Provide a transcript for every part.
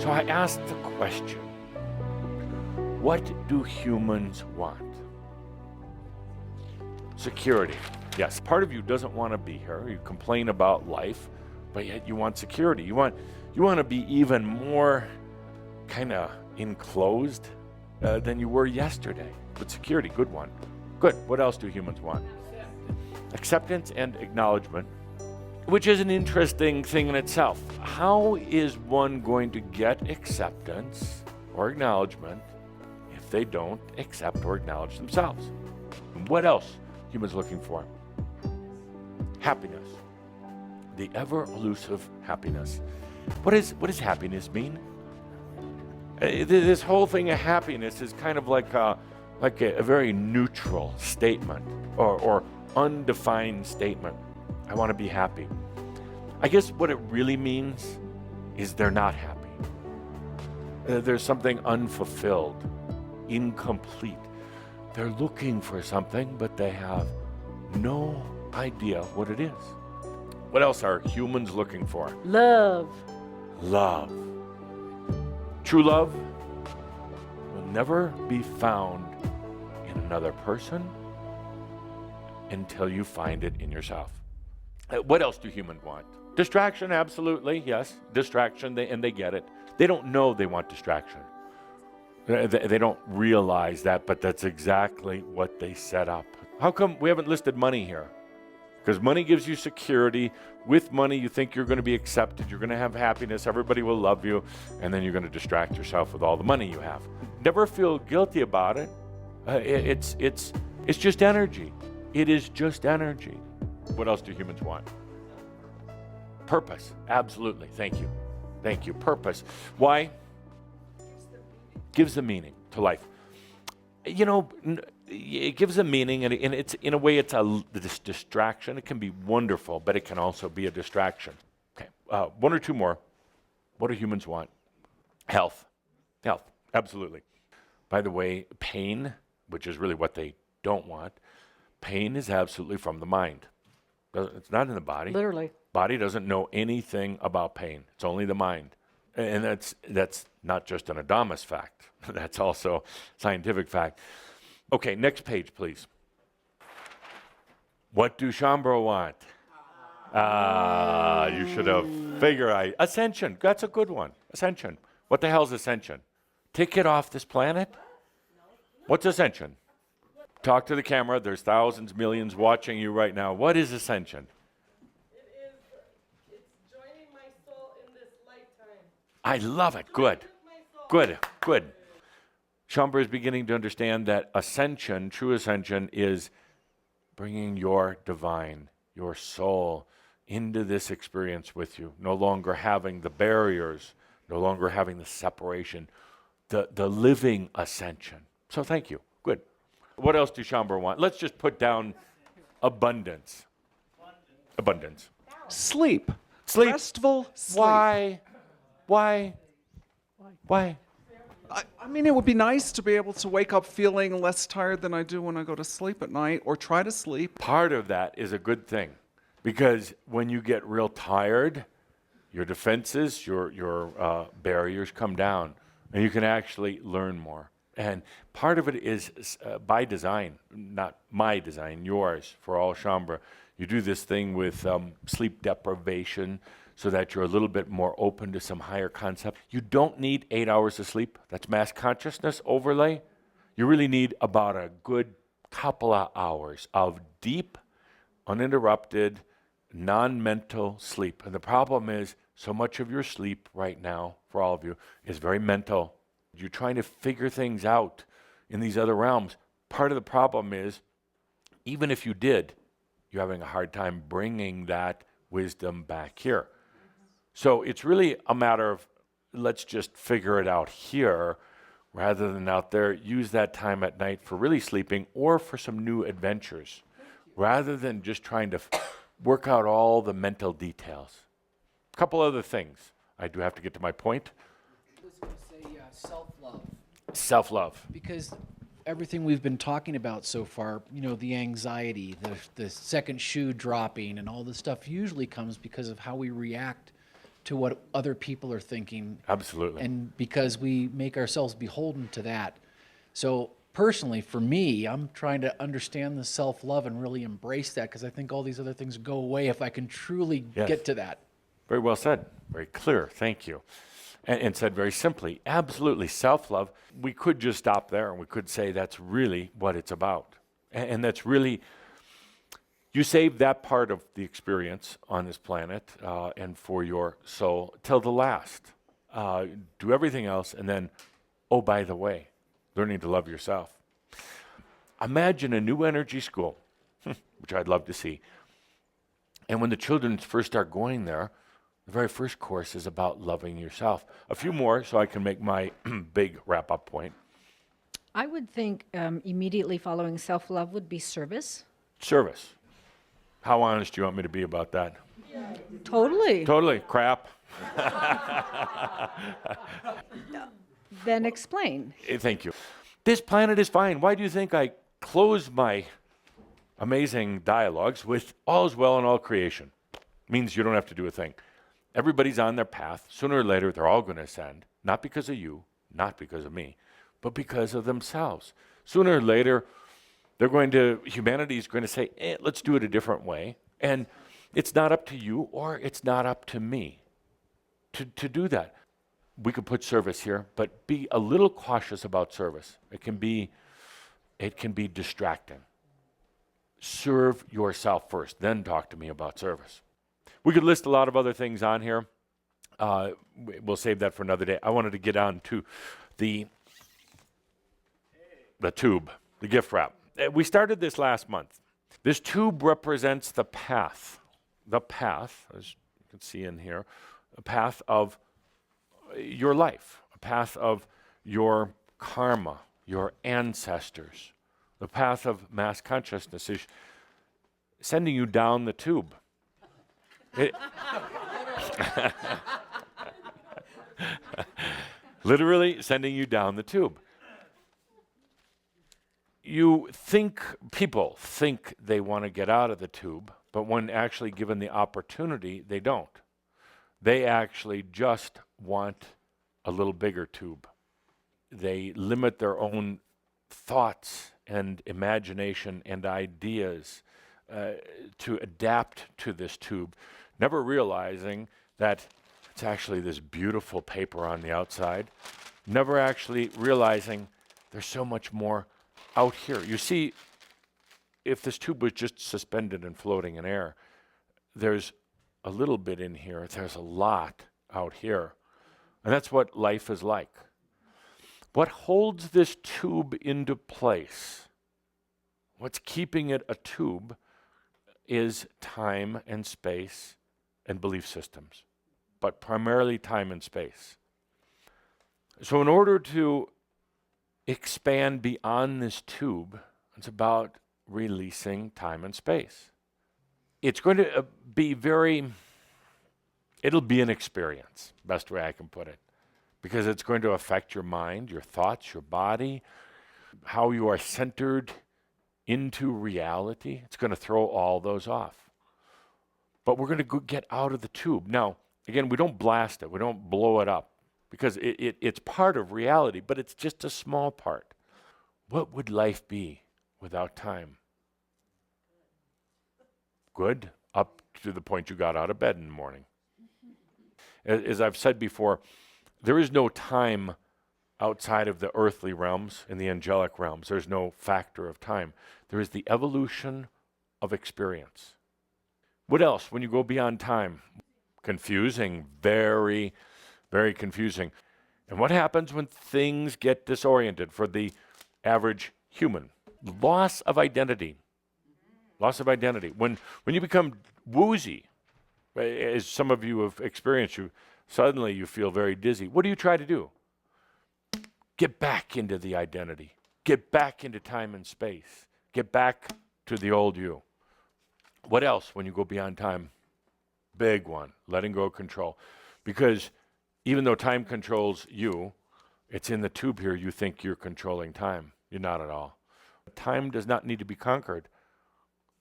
So I asked the question, what do humans want? Security. Yes, part of you doesn't want to be here. You complain about life, but yet you want security. You want to be even more kind of enclosed than you were yesterday. But security, good one. Good. What else do humans want? Acceptance and acknowledgement, which is an interesting thing in itself. How is one going to get acceptance or acknowledgement if they don't accept or acknowledge themselves? And what else humans looking for? Happiness. The ever elusive happiness. What does happiness mean? This whole thing of happiness is kind of like a very neutral statement or undefined statement. I want to be happy. I guess what it really means is they're not happy. There's something unfulfilled, incomplete. They're looking for something, but they have no idea what it is. What else are humans looking for? Love. Love. True love will never be found in another person until you find it in yourself. What else do humans want? Distraction, absolutely, yes. Distraction, and they get it. They don't know they want distraction. They don't realize that, but that's exactly what they set up. How come we haven't listed money here? Because money gives you security. With money, you think you're going to be accepted. You're going to have happiness. Everybody will love you. And then you're going to distract yourself with all the money you have. Never feel guilty about it. It's just energy. It is just energy. What else do humans want? Purpose. Absolutely. Thank you. Thank you. Purpose. Why? Gives a meaning to life. You know, it gives a meaning, and it's in a way it's this distraction. It can be wonderful, but it can also be a distraction. Okay, one or two more. What do humans want? Health. Health, absolutely. By the way, pain, which is really what they don't want, pain is absolutely from the mind. It's not in the body. Literally. Body doesn't know anything about pain. It's only the mind. And that's not just an Adamus fact. That's also scientific fact. Okay, next page, please. What do Shambro want? You should have figured out. Ascension. That's a good one. Ascension. What the hell is ascension? Ticket off this planet? What's ascension? Talk to the camera. There's thousands, millions watching you right now. What is ascension? It's joining my soul in this lifetime. I love it. Good. Good. Shambra is beginning to understand that ascension, true ascension, is bringing your divine, your soul, into this experience with you. No longer having the barriers, no longer having the separation, the living ascension. So thank you. Good. What else do Shambra want? Let's just put down abundance. Abundance. Sleep. Sleep. Restful sleep. Why? I mean, it would be nice to be able to wake up feeling less tired than I do when I go to sleep at night, or try to sleep. Part of that is a good thing, because when you get real tired, your defenses, your barriers come down, and you can actually learn more. And part of it is by design, not my design, yours, for all Shambra. You do this thing with sleep deprivation, so that you're a little bit more open to some higher concept. You don't need 8 hours of sleep. That's mass consciousness overlay. You really need about a good couple of hours of deep, uninterrupted, non-mental sleep. And the problem is, so much of your sleep right now, for all of you, is very mental. You're trying to figure things out in these other realms. Part of the problem is, even if you did, you're having a hard time bringing that wisdom back here. So it's really a matter of, let's just figure it out here rather than out there. Use that time at night for really sleeping or for some new adventures, rather than just trying to work out all the mental details. A couple other things. I do have to get to my point. I was going to say self-love. Self-love. Because everything we've been talking about so far, you know, the anxiety, the second shoe dropping, and all this stuff usually comes because of how we react to what other people are thinking. Absolutely. And because we make ourselves beholden to that. So personally, for me, I'm trying to understand the self-love and really embrace that, because I think all these other things go away if I can truly Yes. get to that. Very well said. Very clear. Thank you. And said very simply, absolutely, self-love. We could just stop there and we could say that's really what it's about. And that's really, you save that part of the experience on this planet and for your soul till the last. Do everything else, and then, oh, by the way, learning to love yourself. Imagine a new energy school, which I'd love to see. And when the children first start going there, the very first course is about loving yourself. A few more so I can make my big wrap-up point. I would think immediately following self-love would be service. Service. How honest do you want me to be about that? Totally. Totally. Crap. Then explain. Thank you. This planet is fine. Why do you think I close my amazing dialogues with all is well in all creation? Means you don't have to do a thing. Everybody's on their path. Sooner or later, they're all going to ascend. Not because of you, not because of me, but because of themselves. Sooner or later, humanity is going to say, let's do it a different way. And it's not up to you or it's not up to me to do that. We could put service here, but be a little cautious about service. It can be distracting. Serve yourself first, then talk to me about service. We could list a lot of other things on here. We'll save that for another day. I wanted to get on to the tube, the gift wrap. We started this last month. This tube represents the path, as you can see in here, a path of your life, a path of your karma, your ancestors. The path of mass consciousness is sending you down the tube. Literally sending you down the tube. People think they want to get out of the tube, but when actually given the opportunity, they don't. They actually just want a little bigger tube. They limit their own thoughts and imagination and ideas to adapt to this tube, never realizing that it's actually this beautiful paper on the outside, never actually realizing there's so much more out here. You see, if this tube was just suspended and floating in air, there's a little bit in here, there's a lot out here. And that's what life is like. What holds this tube into place, what's keeping it a tube, is time and space and belief systems, but primarily time and space. So in order to expand beyond this tube, it's about releasing time and space. It's going to it'll be an experience, best way I can put it, because it's going to affect your mind, your thoughts, your body, how you are centered into reality. It's going to throw all those off. But we're going to get out of the tube. Now, again, we don't blast it. We don't blow it up because it's part of reality, but it's just a small part. What would life be without time? Good, up to the point you got out of bed in the morning. As I've said before, there is no time outside of the earthly realms and the angelic realms. There's no factor of time. There is the evolution of experience. What else when you go beyond time? Confusing, very, very confusing. And what happens when things get disoriented for the average human? Loss of identity. Loss of identity. When you become woozy, as some of you have experienced, suddenly you feel very dizzy. What do you try to do? Get back into the identity. Get back into time and space. Get back to the old you. What else when you go beyond time? Big one, letting go of control. Because even though time controls you, it's in the tube here you think you're controlling time. You're not at all. Time does not need to be conquered.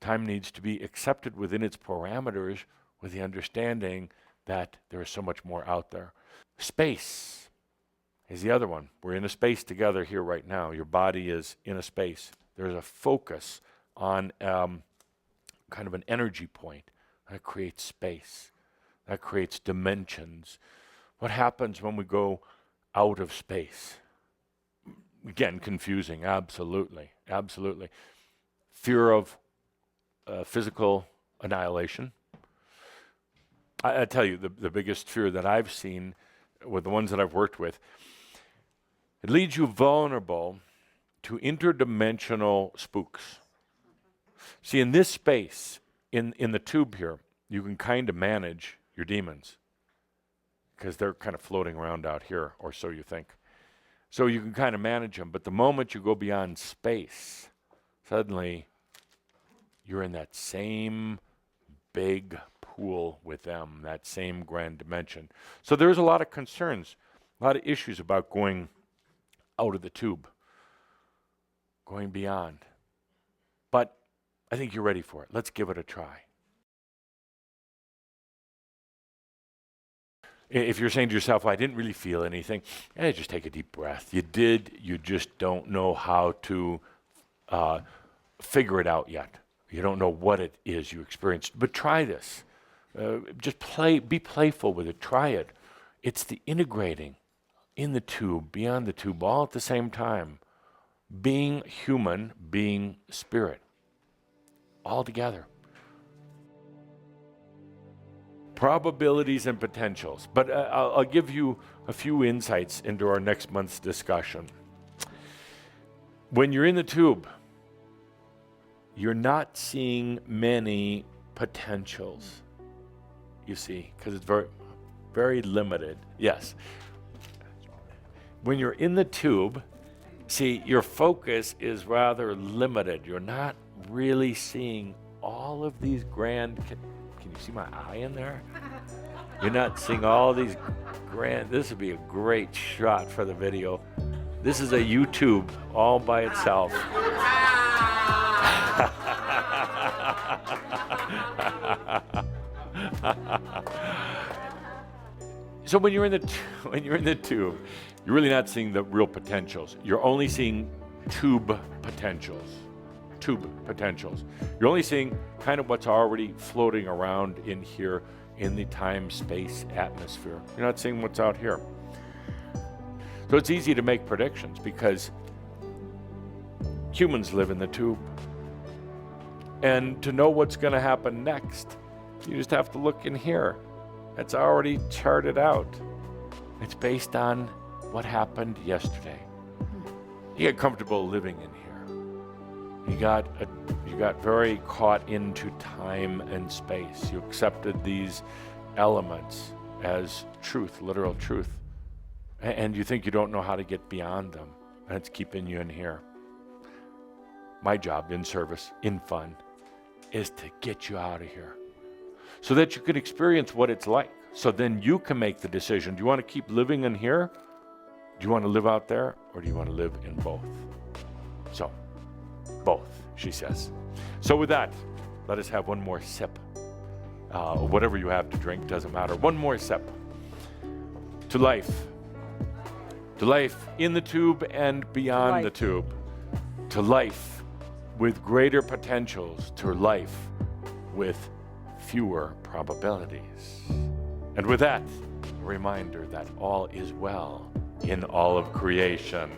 Time needs to be accepted within its parameters with the understanding that there is so much more out there. Space is the other one. We're in a space together here right now. Your body is in a space. There's a focus on kind of an energy point that creates space, that creates dimensions. What happens when we go out of space? Again, confusing, absolutely, absolutely. Fear of physical annihilation. I tell you, the biggest fear that I've seen with the ones that I've worked with, it leaves you vulnerable to interdimensional spooks. See, in this space, in the tube here, you can kind of manage your demons because they're kind of floating around out here, or so you think. So you can kind of manage them, but the moment you go beyond space, suddenly you're in that same big pool with them, that same grand dimension. So there's a lot of concerns, a lot of issues about going out of the tube, going beyond. But I think you're ready for it. Let's give it a try. If you're saying to yourself, I didn't really feel anything, just take a deep breath. You did, you just don't know how to figure it out yet. You don't know what it is you experienced. But try this. Just be playful with it. Try it. It's the integrating in the tube, beyond the tube, all at the same time. Being human, being spirit. All together. Probabilities and potentials. But I'll give you a few insights into our next month's discussion. When you're in the tube, you're not seeing many potentials, you see, because it's very, very limited. Yes. When you're in the tube, see, your focus is rather limited. You're not really seeing all of these grand... Can you see my eye in there? You're not seeing all these grand... This would be a great shot for the video. This is a YouTube all by itself. So when you're in the tube, you're really not seeing the real potentials. You're only seeing tube potentials. You're only seeing kind of what's already floating around in here in the time-space atmosphere. You're not seeing what's out here. So it's easy to make predictions because humans live in the tube. And to know what's going to happen next, you just have to look in here. It's already charted out. It's based on what happened yesterday. You get comfortable living in here. You got very caught into time and space. You accepted these elements as truth, literal truth. And you think you don't know how to get beyond them. And it's keeping you in here. My job in service, in fun, is to get you out of here so that you can experience what it's like. So then you can make the decision. Do you want to keep living in here? Do you want to live out there? Or do you want to live in both? So, both, she says. So with that, let us have one more sip. Whatever you have to drink, doesn't matter. One more sip. To life. To life in the tube and beyond the tube. To life with greater potentials. To life with fewer probabilities. And with that, a reminder that all is well in all of creation.